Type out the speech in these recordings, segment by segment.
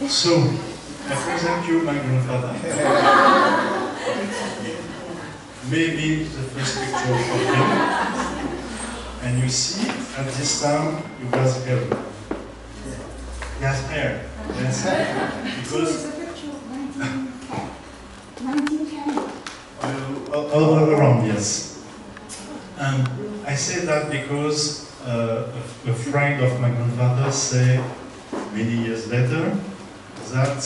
So, I present you my grandfather. Maybe the first picture of him. And you see, at this time, he was hair. He has hair. Yes. Because all around, yes. And I say that because a friend of my grandfather said many years later that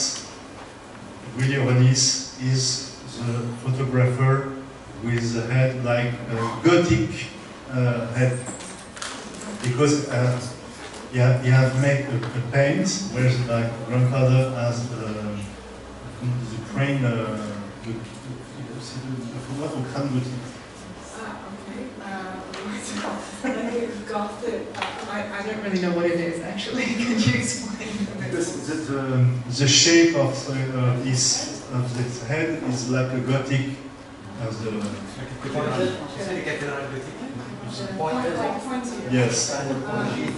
Willy Ronis is the photographer with a head like a Gothic head, because he has made a paint where my grandfather has the crane, I don't really know what it is actually. Can you explain? The shape of this head is like a Gothic. Yes,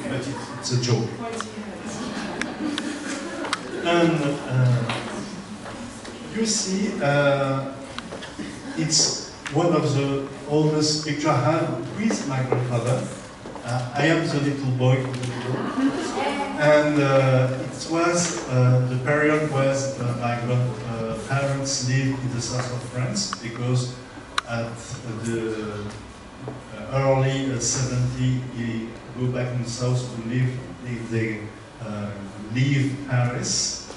but it's a joke. And you see, it's one of the oldest pictures I have with my grandfather. I am the little boy, and it was the period where my grandparents lived in the south of France, because at the early 70s he go back in the south to live. They leave Paris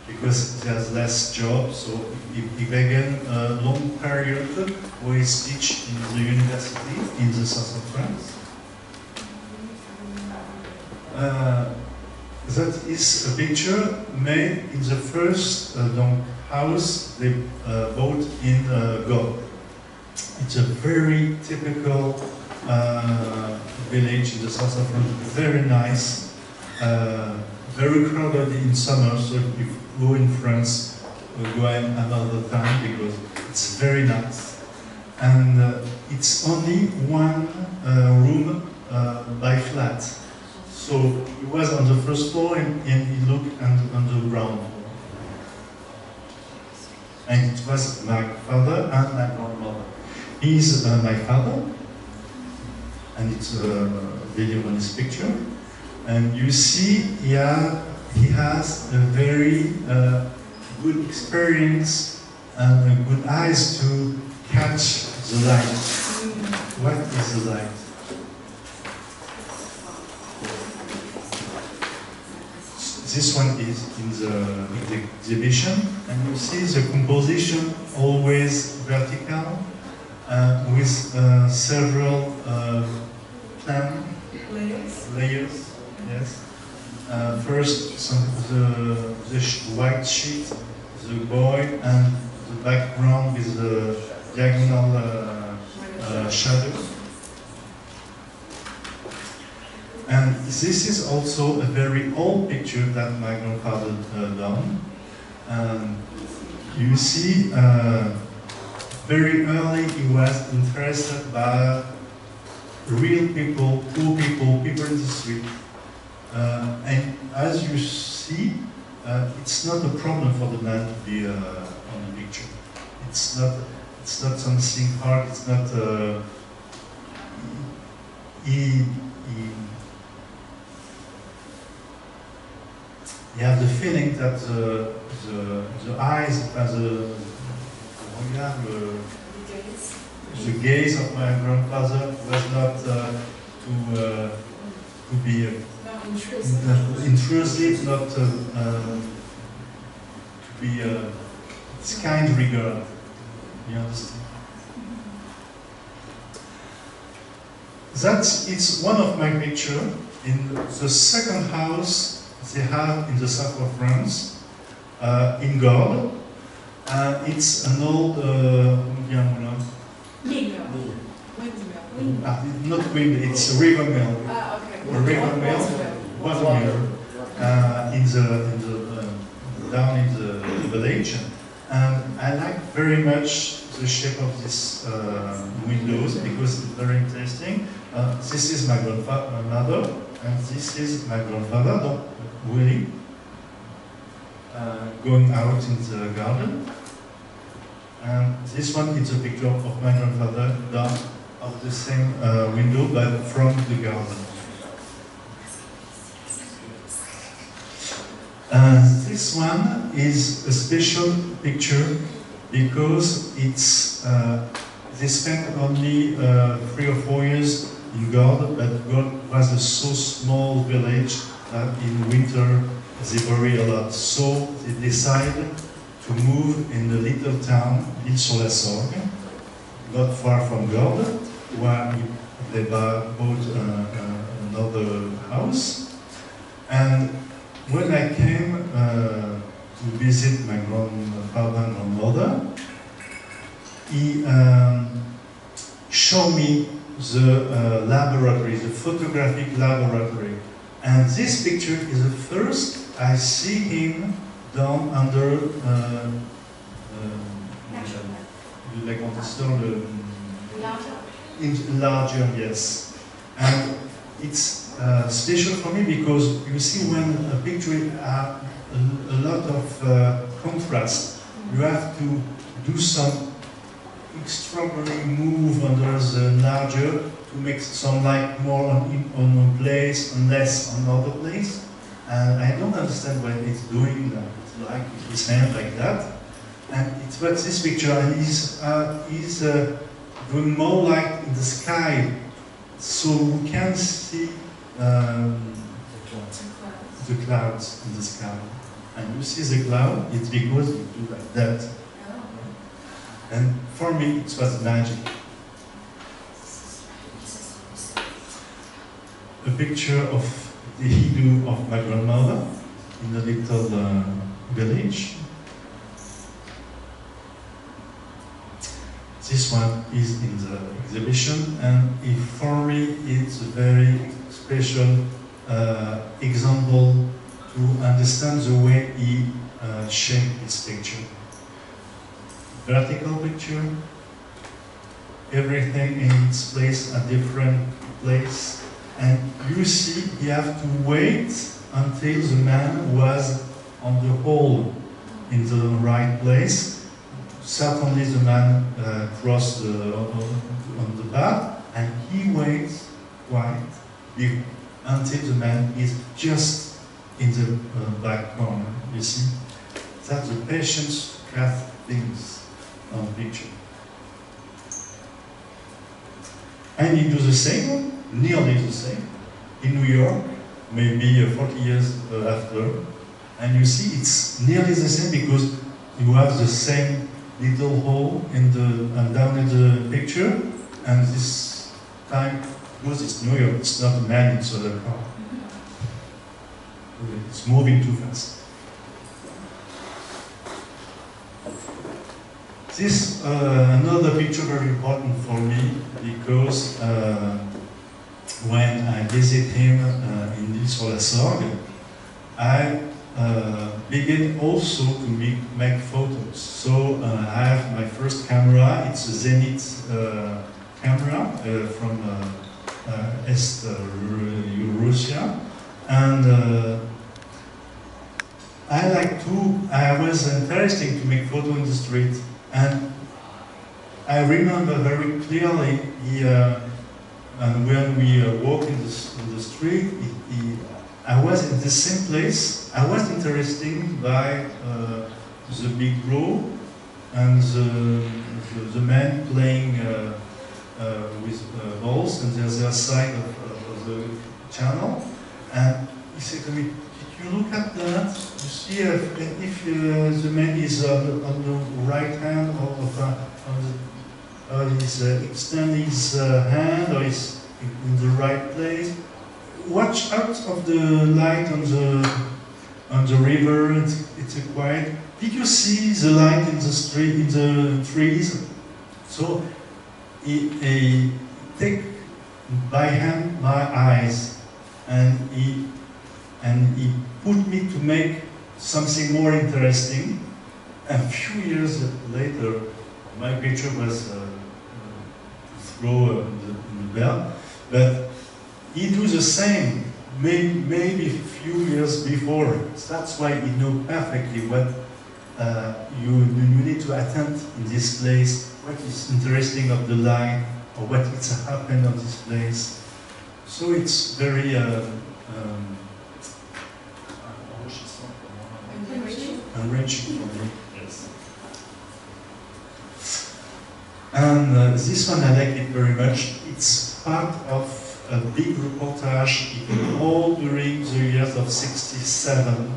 because there's less job, so he began a long period where he teach in the university in the south of France. That is a picture made in the first house they bought in Gordes. It's a very typical village in the south of France, very nice, very crowded in summer, so if you go in France, go another time because it's very nice. And it's only one room by flat. So he was on the first floor and he looked on the ground floor. And it was my father and my grandmother. He's my father, and it's a Willy Ronis picture. And you see, he has a very good experience and good eyes to catch the light. What is the light? This one is in the exhibition, and you see the composition always vertical, with several layers. Yes. First, the white sheet, the boy, and the background with the diagonal shadow. And this is also a very old picture that my grandfather done. You see, very early he was interested by real people, poor people, people in the street. And as you see, it's not a problem for the man to be on the picture. It's not something hard. It's not. You have the feeling that the eyes, the gaze of my grandfather was not to be intrusive, not to be it's kind regard. You understand? It's one of my pictures in the second house they have in the south of France, in Gordes. It's an old not wind, it's a river mill. A river mill, water mill, down in the village. And I like very much the shape of these windows because it's very interesting. This is my grandmother, and this is my grandfather, Willy. going out in the garden. And this one is a picture of my grandfather down of the same window, but from the garden. This one is a special picture because it's they spent only 3 or 4 years in God, but God was a so small village that in winter they bury a lot. So they decided to move in the little town, Île-sur-la-Sorgue, not far from God, where they bought another house. And when I came to visit my grandfather and grandmother, he showed me the laboratory, the photographic laboratory. And this picture is the first I see him down under larger, yes. And it's special for me because you see when a picture has a lot of contrast, you have to do some extraordinary move under the larger to make some light more on one place and less on another place. And I don't understand why it's doing that. It's like his hand like that. And it's what this picture, and he's doing more light in the sky, so we can see the clouds in the sky. And you see the cloud, it's because you do like that. And for me, it was magic. A picture of the Hindu of my grandmother in a little village. This one is in the exhibition, and for me it's a very special example to understand the way he shaped this picture. Vertical picture, everything in its place, a different place, and you see you have to wait until the man was on the hole in the right place. Certainly the man crossed on the path, and he waits quite until the man is just in the back corner. You see, that's the patience craft things on picture. And he do the same, nearly the same, in New York, maybe 40 years after. And you see, it's nearly the same because you have the same little hole in the down in the picture, and this time because it's New York, it's not a man inside a car. It's moving too fast. This another picture very important for me because when I visit him in Île-sur-la-Sorgue, I begin also to make photos. So I have my first camera, it's a Zenith camera from East Russia, and I was interested to make photos in the street, and I remember very clearly and when we walked in the street, I was in the same place. I was interested by the big row and the man playing with balls on the other side of the channel. And he said to me, "Did you look at that? You see if the man is on the right hand or he's extending his hand or is in the right place. Watch out of the light on the river. It's quiet. Did you see the light in the street, in the trees?" So he take by hand my eyes, and he put me to make something more interesting. A few years later, my picture was thrown in the bell, but he do the same, maybe a few years before. That's why he knew perfectly what you need to attend in this place what is interesting of the line or what is happened on this place. So it's very enriching for me. Yes. And this one I like it very much. It's part of a big reportage all during the years of '67.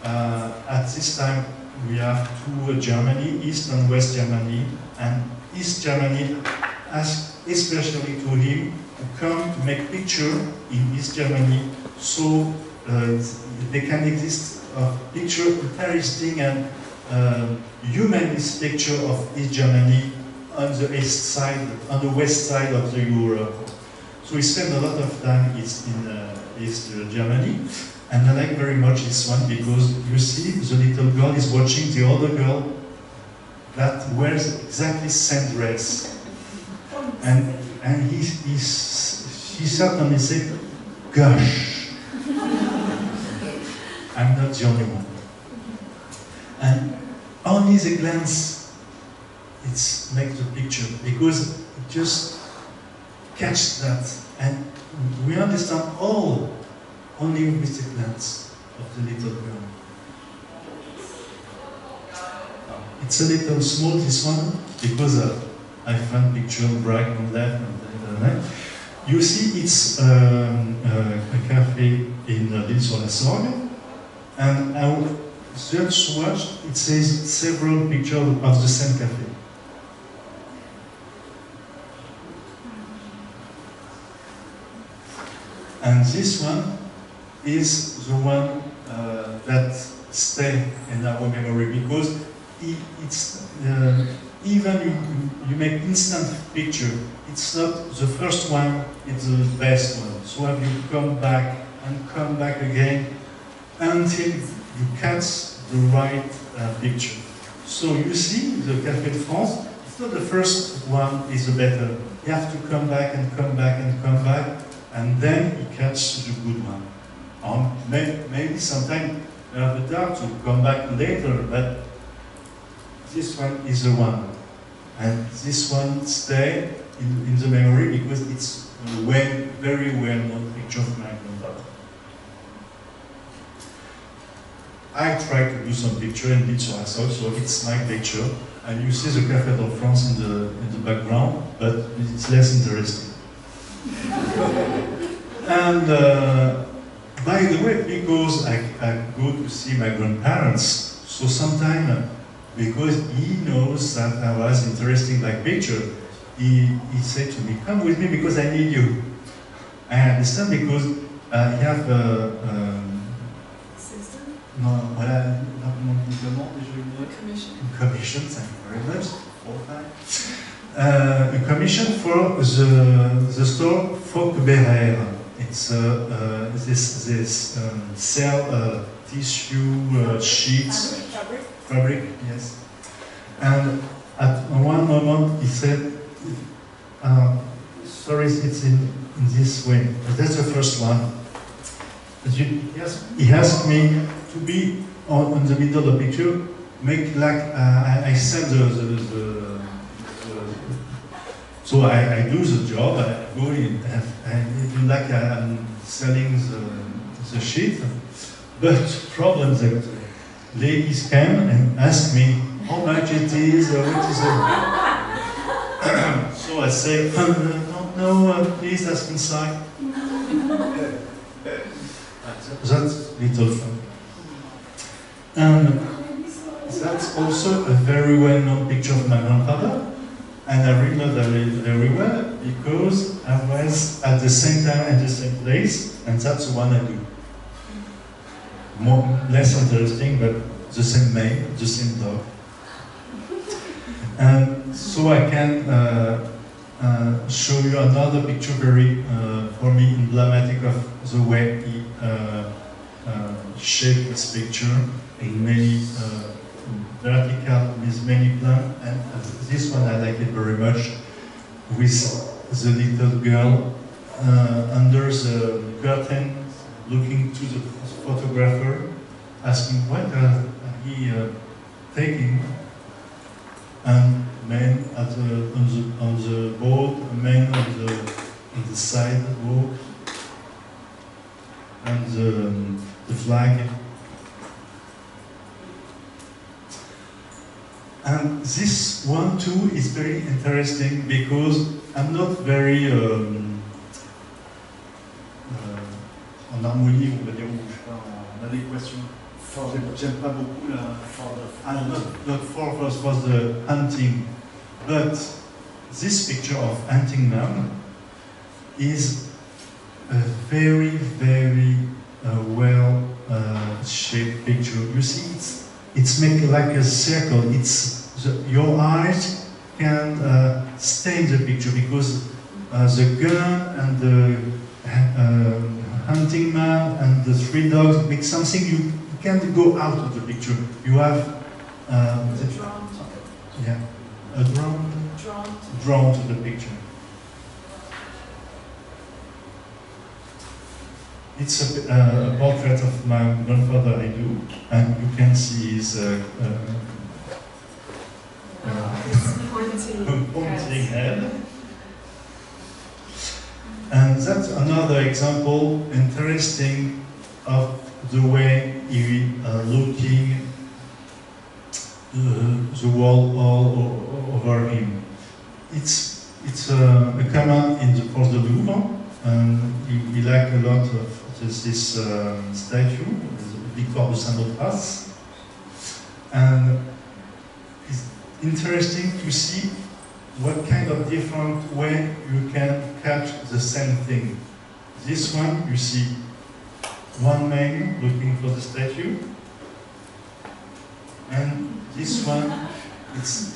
At this time we have two Germany, East and West Germany, and East Germany asked especially to him to come to make picture in East Germany, so they can exist a picture interesting and humanist picture of East Germany on the east side, on the west side of the Europe. So we spent a lot of time in East Germany, and I like very much this one because you see the little girl is watching the other girl that wears exactly the same dress, and he certainly said, "Gosh, I'm not the only one." And only the glance it makes the picture, because it just catch that, and we understand all only with the glance of the little girl. It's a little small, this one, because I found picture right on left and right. You see, it's a cafe in l'Île-sur-la-Sorgue, and I just watched, it says several pictures of the same cafe. And this one is the one that stay in our memory, because it's even you make instant picture, it's not the first one, it's the best one. So have you come back and come back again until you catch the right picture. So you see the Café de France, it's not the first one is the better. You have to come back and come back and come back, and then you catch the good one. Maybe sometimes you have the doubt to come back later, but this one is the one. And this one stay in the memory because it's a very well-known picture of my grandfather. I try to do some picture in l'Île-sur-la-Sorgue, so it's my picture. And you see the Café de France in the background, but it's less interesting. And by the way, because I go to see my grandparents, so sometimes, because he knows that I was interested by picture, he said to me, "Come with me because I need you." I understand because he have no, voilà, commission, thank you very much. A commission for the store Folk-Berrer. It's this sell tissue sheets, fabric, yes. And at one moment he said, "Sorry, it's in this way." That's the first one. He asked me to be on the middle of the picture, make like I sell so I do the job, I go in, and do like I'm selling the sheet, but problem that ladies came and asked me how much it is, or what is it. So I say, no, please ask inside. That's little fun. And that's also a very well-known picture of my grandfather. And I remember very well because I was at the same time at the same place, and that's the one I do. Less interesting, but the same name, the same dog. And so I can show you another picture very, for me, emblematic of the way he shaped this picture in many vertical with many plants, and this one I like it very much, with the little girl under the curtain looking to the photographer, asking what he taking, and men on the boat, men on the sidewalk, and the flag. And this one too is very interesting because I'm not very en harmonie, on va dire, ou je sais pas, en adéquation. J'aime pas beaucoup la not for was the hunting, but this picture of hunting man is a very, very well shaped picture. You see, it's made like a circle. Your eyes can stay in the picture because the gun and the hunting man and the three dogs make something you can't go out of the picture. You have drawn to the picture. It's a portrait of my grandfather I do, and you can see his pointing head. And that's another example, interesting, of the way he looking the world all over him. It's a command for the Louvre, and he liked a lot of this statue, the Victoire de Saint-Botras, and it's interesting to see what kind of different way you can catch the same thing. This one, you see one man looking for the statue, and this one, it's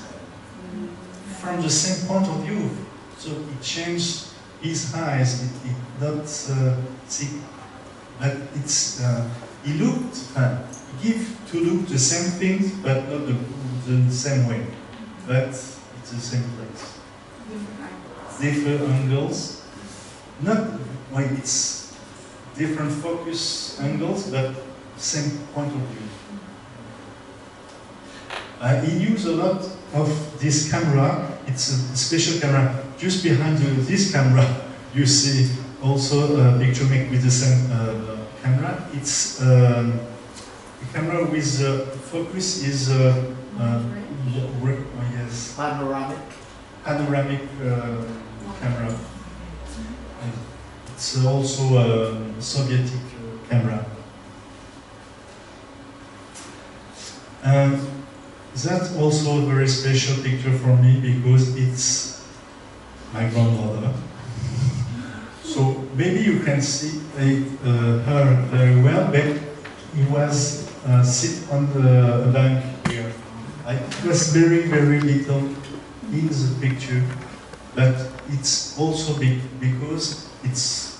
from the same point of view. So it changed his eyes. It not see, but it's he looked. He give to look the same things, but not the same way. But it's the same place. Different angles. Not why it's different focus angles, but same point of view. He used a lot of this camera. It's a special camera. Just behind this camera, you see also a picture made with the same camera. It's a camera with focus is yes, panoramic camera. It's also a Soviet camera. And that's also a very special picture for me because it's my grandmother. So maybe you can see her very well, but he was sit on the bank here. It was very, very little in the picture, but it's also big because it's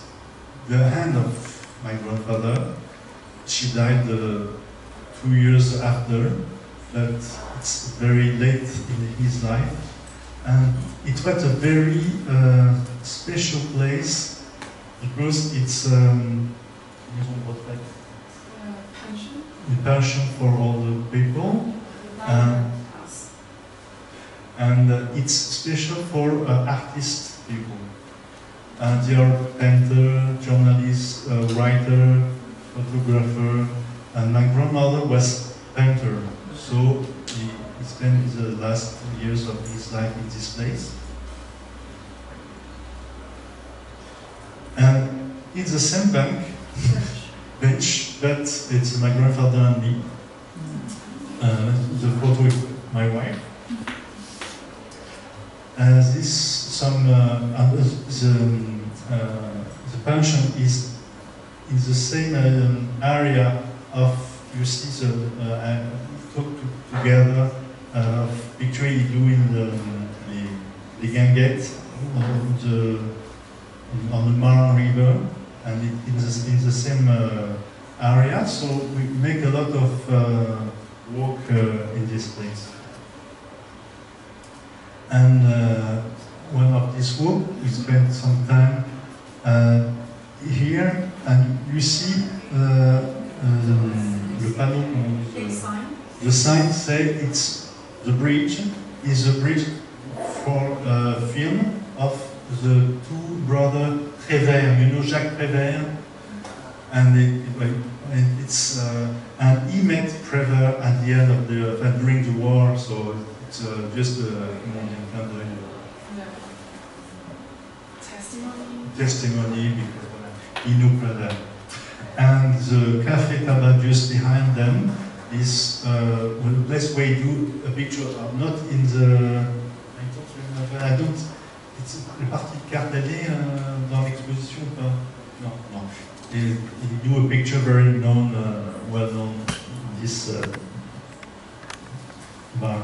the hand of my grandfather. She died 2 years after, but it's very late in his life. And it was a very special place because it's passion for all the people. And it's special for artist people. They are painter, journalist, writer, photographer, and my grandmother was painter. So he spent the last years of his life in this place. And it's the same bench, but it's my grandfather and me. The photo is my wife. The pension is in the same area of, you see the together picture you do in the Ganges on the Marne River, and in the same area. So we make a lot of work in this place. And one of this work, we spent some time here, and you see le panneau. The sign say it's the bridge is a bridge for a film of the two brothers Prévert. You know Jacques Prévert, and it's and he met Prévert at the end of during the war. So it's just testimony because he knew Prévert. And the Café Tabac just behind them is the best way to do a picture of, not in the, I don't, it's le parti de Carpellet dans l'exposition ou pas? Non, non. He do a picture very known, well known, this bar.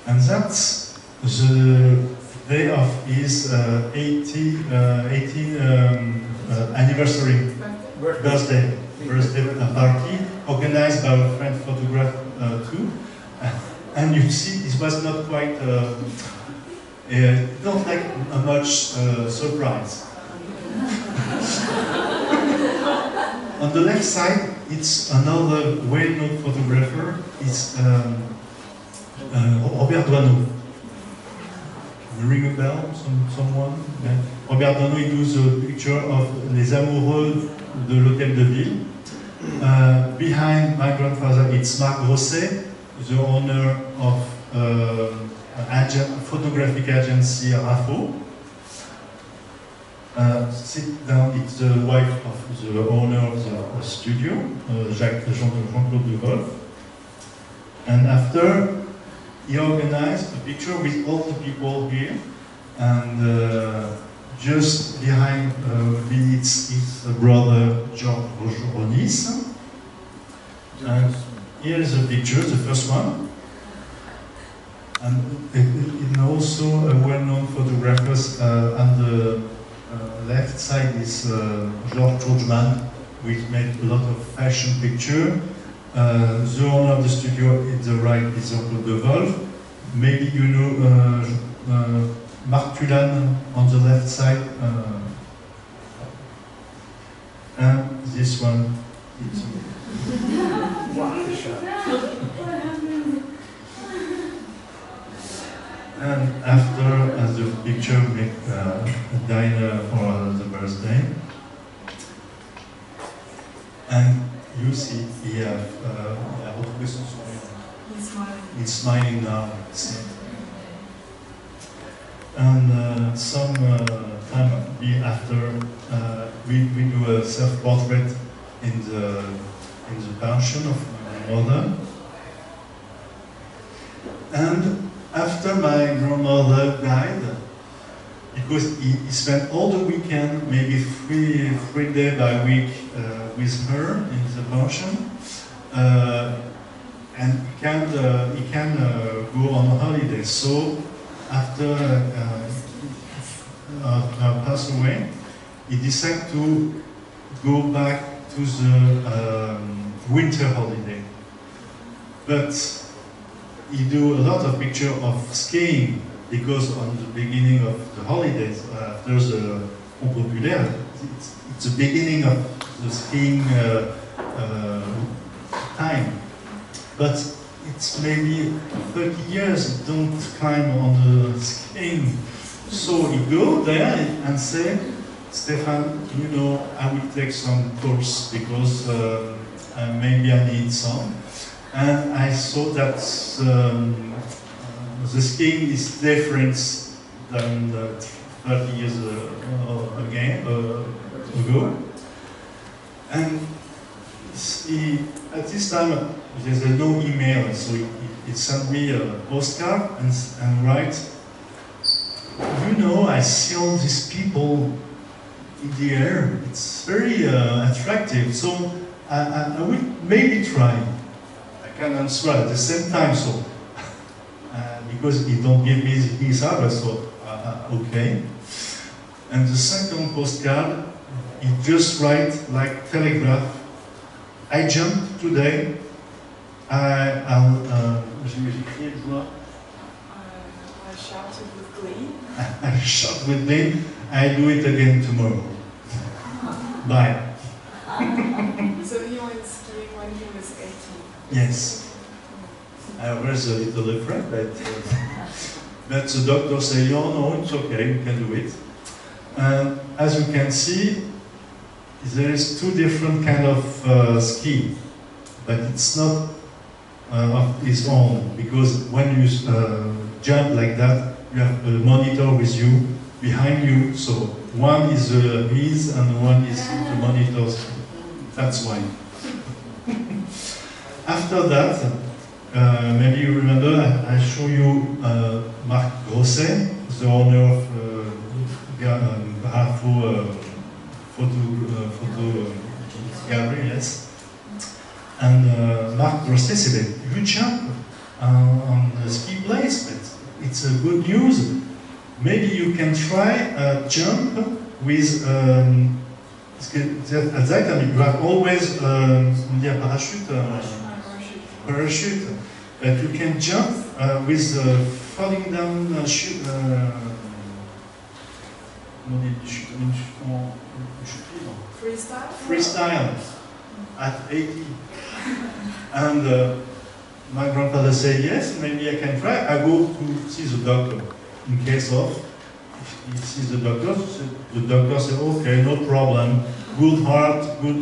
And that's the day of his 18th anniversary, birthday party, organized by a friend photographer too. And you see, it was not quite, not like a much surprise. On the left side, it's another well-known photographer. It's Robert Doisneau. Ring a bell? Someone? Yeah. Robert Doisneau, he does a picture of les amoureux de l'hôtel de ville. Behind my grandfather, it's Marc Grosset, the owner of photographic agency RAFO. Sit down, it's the wife of the owner of the studio, Jean-Claude Duval. And after, he organized a picture with all the people here, and just behind it's his brother Willy Ronis. And here is a picture, the first one. And also a well-known photographers on the left side is George Georgeman, which made a lot of fashion picture. The owner of the studio at the right is Jean-Claude Devolve. Maybe you know Marc Tulane on the left side. And this one. And after, as the picture, make a diner for the birthday. And you see here, he's smiling now. And some time after, we do a self-portrait in the pension of my mother. And after my grandmother died, because he spent all the weekend, maybe three days by week with her in the pension, and he can go on holiday. So after pass away, he decided to go back to the winter holiday. But he do a lot of pictures of skiing, because on the beginning of the holidays, after the Pont Populaire, it's the beginning of the skiing time. But it's maybe 30 years he don't climb on the skiing. So he go there and say, Stéphane, you know, I will take some course because maybe I need some. And I saw that the skiing is different than 30 years ago. And at this time, there's no email, so he sent me a postcard and write, you know, I see all these people in the air. It's very attractive, so I will maybe try. I can answer at the same time, so because he don't give me his address, so okay. And the second postcard, he just write like telegraph. I jumped today. I shouted with glee. I shot with glee. I do it again tomorrow. Bye. So he went skiing when he was 18. Yes. I was a little afraid, but the doctor said, "Oh no, it's okay, you can do it." And as you can see, there is two different kind of ski, but it's not of its own, because when you jump like that, you have a monitor with you, behind you, so one is his and one is the monitor's. That's why. After that, maybe you remember, I show you Marc Grosset, the owner of photo gallery, yes. And Marc Grosset said, "You jump on the ski place, but it's a good news. Maybe you can try a jump with." At that time, you have always parachute, but you can jump with falling down freestyle at 80. And my grandfather said, "Yes, maybe I can try." I go to see the doctor in case of. He sees the doctor said, "Okay, no problem. Good heart, good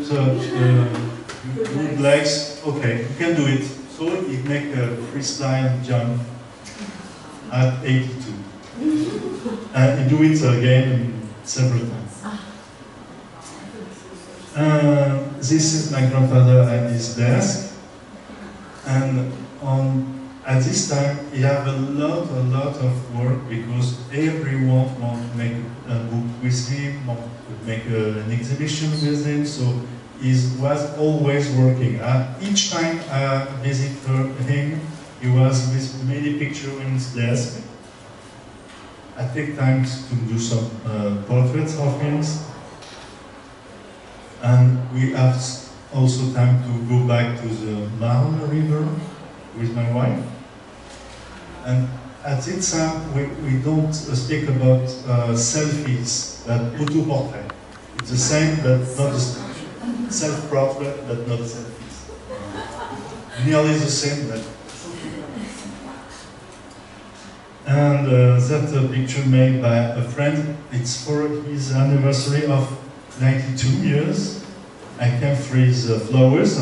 legs. Okay, you can do it." So he make a freestyle jump at 82. And he do it again several times. This is my grandfather at his desk. And at this time, he have a lot of work, because everyone want to make a book with him, want to make an exhibition with him, so he was always working. Each time I visit him, he was with many pictures in his desk. I take time to do some portraits of him, and we have also time to go back to the Marne River with my wife. And at this time, we don't speak about selfies, but auto-portrait. It's the same, but not the same. Self-portrait, but not selfies. Nearly the same, but... And that's a picture made by a friend. It's for his anniversary of 92 years. I came for his flowers.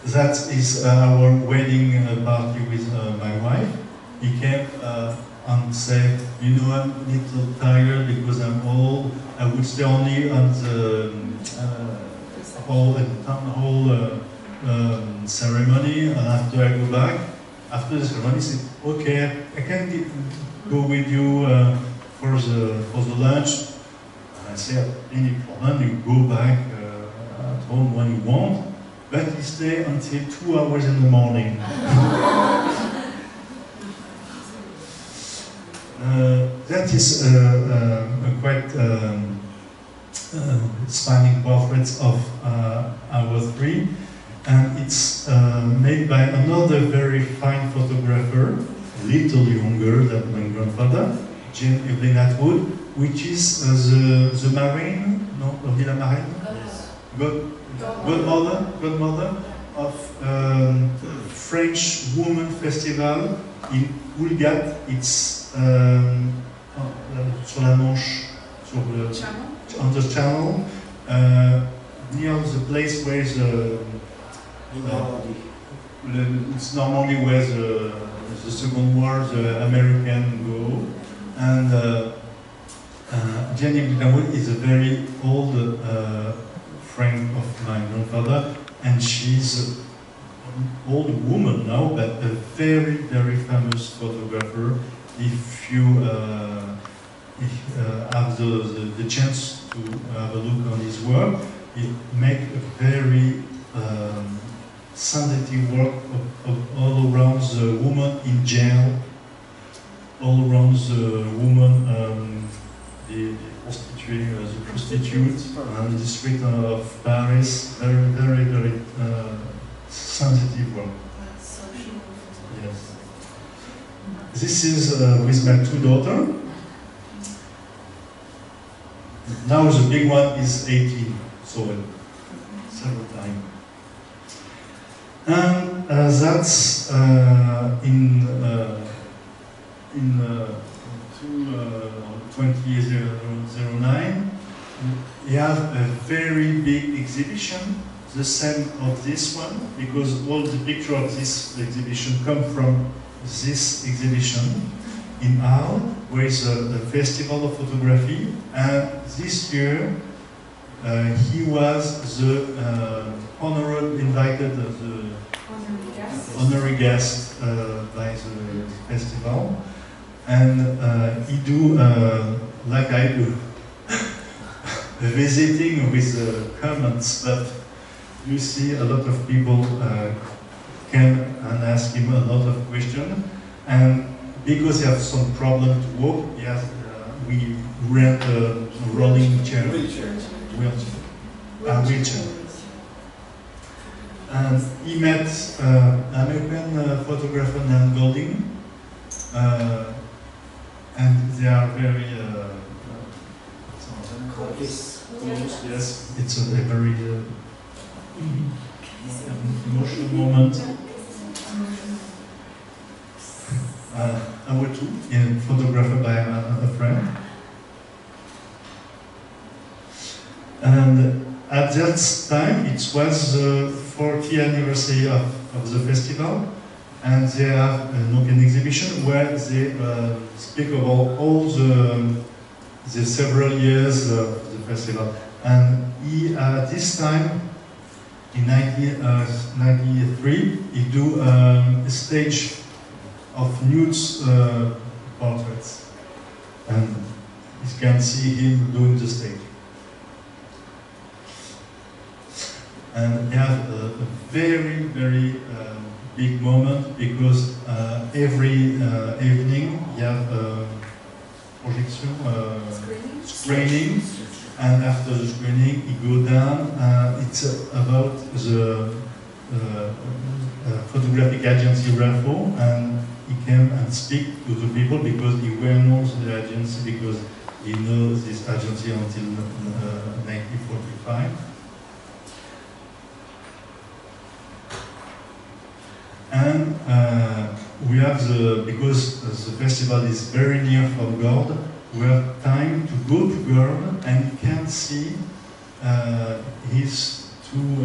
That is our wedding party with my wife. He came and said, "You know, I'm a little tired because I'm old. I would stay only on the whole ceremony, and after I go back, after the ceremony, he said, okay, I can go with you for the lunch." And I said, "Any problem, you go back at home when you want." But he stayed until 2 hours in the morning. That is a quite spanning portrait of our three, and it's made by another very fine photographer, a little younger than my grandfather, Jane Evelyn Atwood, which is the marine, no, la marine? Godmother of French Women Festival in Woogie. It's sur la Manche, on the channel, near the place where it's normally where the Second War, the American go, and Jenny Glenwood is a very old friend of my grandfather, and she's an old woman now, but a very, very famous photographer. If you have the chance to have a look on his work, he makes a very sensitive work of all around the woman in jail, all around the woman, the prostitute, and the street of Paris. Very, very, very sensitive work. Yes. This is with my two daughters. Now the big one is 18, so several times. And that's in 2009. We have a very big exhibition, the same of this one, because all the pictures of this exhibition come from this exhibition in Arles, where is a festival of photography, and this year he was the honorary invited, the honorary guest by the festival, and he do like I do, visiting with comments, but you see a lot of people came and ask him a lot of questions, and because he has some problem to walk, he has, we rent a rolling chair. Wheelchair. And he met an American photographer named Golding, and they are very yes, it's a very emotional moment. I went to photographed by a friend, and at that time it was the 40th anniversary of the festival, and they have an open exhibition where they speak about all the several years of the festival. And he, at this time, in 1993, he do a stage of nude portraits, and you can see him doing the stage. And we have a very, very big moment, because every evening you have a projection, screening, and after the screening he go down. It's about the photographic agency RAFO, and he came and speak to the people because he well knows the agency, because he knows this agency until 1945. And we have because the festival is very near from God, we have time to go to Gord, and you can see his two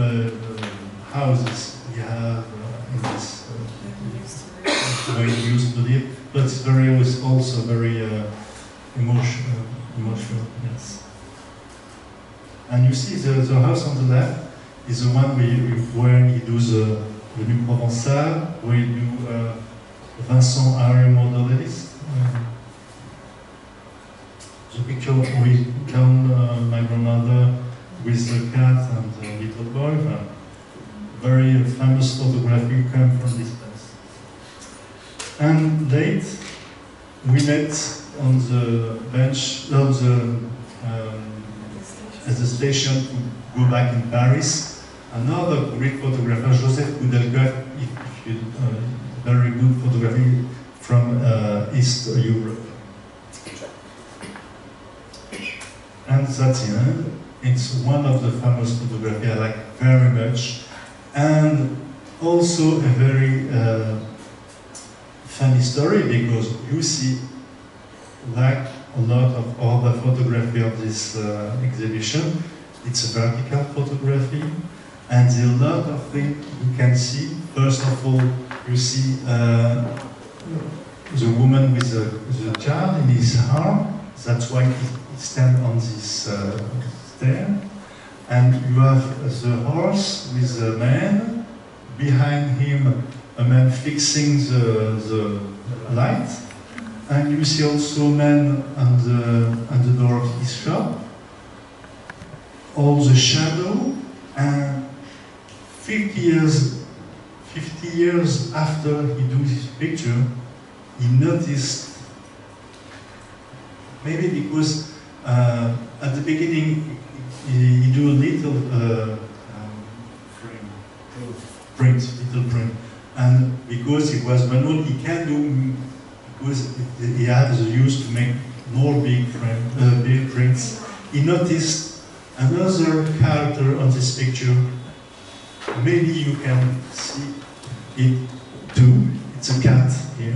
houses he have in this where he used to live, but it's also very emotional, yes. And you see the house on the left is the one where he does the New Provençal, where he do Vincent Harry modelist. The picture we come my grandmother with the cat and the little boy. Very famous photography come from this place. And late, we met on the bench, at the station to go back in Paris. Another great photographer, Joseph Koudelka, very good photography from East Europe. And that's the end. It's one of the famous photography I like very much, and also a very funny story, because you see, like a lot of other photography of this exhibition, it's a vertical photography, and there are a lot of things you can see. First of all, you see the woman with the child in his arm. That's why he stands on this stair. And you have the horse with the man. Behind him, a man fixing the light. And you see also a man on the door of his shop. All the shadow, and 50 years after he do this picture, he noticed, maybe because at the beginning he do a little little print, and because he was manual, he can do, because he had the use to make more big prints. He noticed another character on this picture maybe you can see it too. It's a cat here.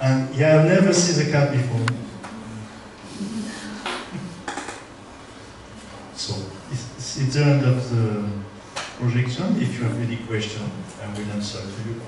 And yeah, I've never seen a cat before. So, it's the end of the projection. If you have any question, I will answer to you.